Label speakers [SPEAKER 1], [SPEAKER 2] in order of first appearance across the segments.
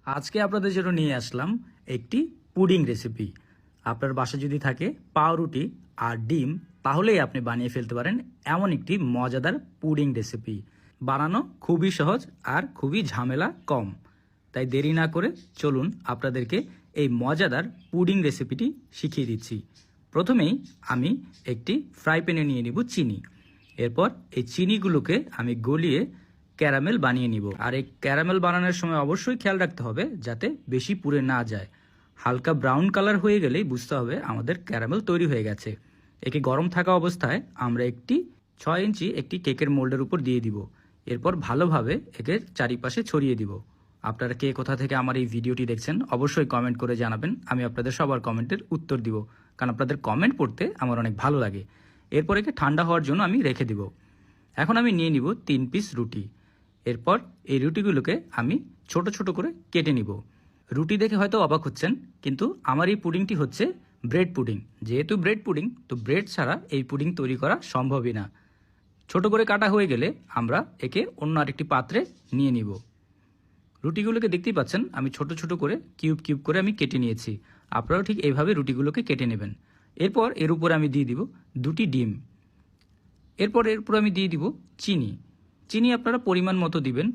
[SPEAKER 1] আজকে আপনাদের জন্য নিয়ে আসলাম একটি পুডিং রেসিপি। আপনার বাসায় যদি থাকে পাউরুটি আর ডিম, তাহলেই আপনি বানিয়ে ফেলতে পারেন এমন একটি মজাদার পুডিং রেসিপি। বানানো খুবই সহজ আর খুবই ঝামেলা কম। তাই দেরি না করে চলুন আপনাদেরকে এই মজাদার পুডিং রেসিপিটি শিখিয়ে দিচ্ছি। প্রথমেই আমি একটি ফ্রাই প্যানে নিয়ে নিব চিনি। এরপর এই চিনিগুলোকে আমি গলিয়ে ক্যারামেল বানিয়ে নিব। আর এই ক্যারামেল বানানোর সময় অবশ্যই খেয়াল রাখতে হবে যাতে বেশি পুড়ে না যায়। হালকা ব্রাউন কালার হয়ে গেলেই বুঝতে হবে আমাদের ক্যারামেল তৈরি হয়ে গেছে। একে গরম থাকা অবস্থায় আমরা একটি 6 ইঞ্চি একটি কেকের মোল্ডের উপর দিয়ে দিব। এরপর ভালোভাবে একে চারিপাশে ছড়িয়ে দিব। আপনারা কে কোথা থেকে আমার এই ভিডিওটি দেখছেন অবশ্যই কমেন্ট করে জানাবেন। আমি আপনাদের সবার কমেন্টের উত্তর দিব, কারণ আপনাদের কমেন্ট পড়তে আমার অনেক ভালো লাগে। এরপর একে ঠান্ডা হওয়ার জন্য আমি রেখে দিব। এখন আমি নিয়ে নিব 3 পিস রুটি। এরপর এই রুটিগুলোকে আমি ছোট ছোট করে কেটে নিব। রুটি দেখে হয়তো অবাক হচ্ছেন, কিন্তু আমার এই পুডিংটি হচ্ছে ব্রেড পুডিং। যেহেতু ব্রেড পুডিং, তো ব্রেড ছাড়া এই পুডিং তৈরি করা সম্ভবই না। ছোট করে কাটা হয়ে গেলে আমরা একে অন্য আরেকটি পাত্রে নিয়ে নিব। রুটিগুলোকে দেখতেই পাচ্ছেন আমি ছোট ছোট করে কিউব কিউব করে আমি কেটে নিয়েছি। আপনারাও ঠিক এইভাবে রুটিগুলোকে কেটে নেবেন। এরপর এর উপরে আমি দিয়ে দিব 2টি ডিম। এরপর আমি দিয়ে দিব চিনি। চিনি আপনারা পরিমাণ মতো দিবেন।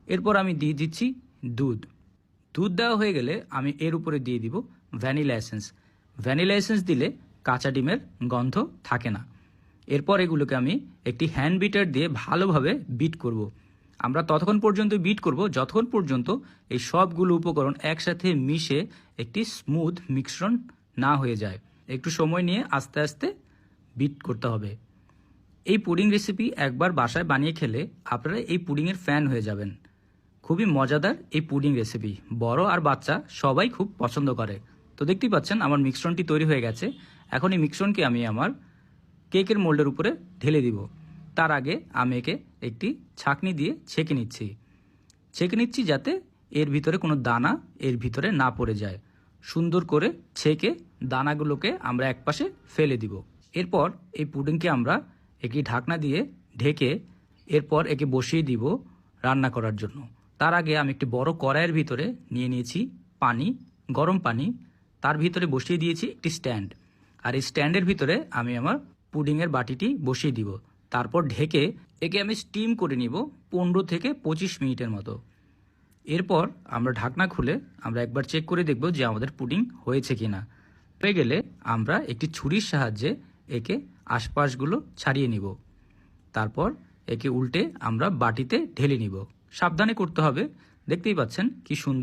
[SPEAKER 1] এরপর আমি দিয়ে দিচ্ছি দুধ। দুধ দেওয়া হয়ে গেলে আমি এর উপরে দিয়ে দিব ভ্যানিলা এসেন্স। ভ্যানিলা এসেন্স দিলে কাঁচা ডিমের গন্ধ থাকে না। এরপর এগুলোকে আমি একটি হ্যান্ড বিটার দিয়ে ভালোভাবে বিট করব। আমরা ততক্ষণ পর্যন্ত বিট করব যতক্ষণ পর্যন্ত এই সবগুলো উপকরণ একসাথে মিশে একটি স্মুথ মিশ্রণ না হয়ে যায়। একটু সময় নিয়ে আস্তে আস্তে বিট করতে হবে। এই পুডিং রেসিপি একবার বাসায় বানিয়ে খেলে আপনারা এই পুডিংয়ের ফ্যান হয়ে যাবেন। খুবই মজাদার এই পুডিং রেসিপি, বড় আর বাচ্চা সবাই খুব পছন্দ করে। তো দেখতেই পাচ্ছেন আমার মিশ্রণটি তৈরি হয়ে গেছে। এখন এই মিশ্রণকে আমি আমার কেকের মোল্ডের উপরে ঢেলে দিব। তার আগে আমি একে একটি ছাঁকনি দিয়ে ছেঁকে নিচ্ছি যাতে এর ভিতরে কোনো দানা এর ভিতরে না পড়ে যায়। সুন্দর করে ছেঁকে দানাগুলোকে আমরা একপাশে ফেলে দিব। এরপর এই পুডিংকে আমরা একটি ঢাকনা দিয়ে ঢেকে এরপর একে বসিয়ে দিব রান্না করার জন্য। তার আগে আমি একটি বড় কড়াইয়ের ভিতরে নিয়ে নিয়েছি পানি, গরম পানি। তার ভিতরে বসিয়ে দিয়েছি একটি স্ট্যান্ড। আর এই স্ট্যান্ডের ভিতরে আমি আমার পুডিংয়ের বাটিটি বসিয়ে দিব। তারপর ঢেকে একে আমি স্টিম করে নিব 15 থেকে 25 মিনিটের মতো। এরপর আমরা ঢাকনা খুলে আমরা একবার চেক করে দেখব যে আমাদের পুডিং হয়েছে কিনা। হয়ে গেলে আমরা একটি ছুরির সাহায্যে একে আশপাশগুলো ছাড়িয়ে নিব। তারপর একে উল্টে আমরা বাটিতে ঢেলে নিব। সাবধানে করতে হবে। দেখতেই পাচ্ছেন কি সুন্দর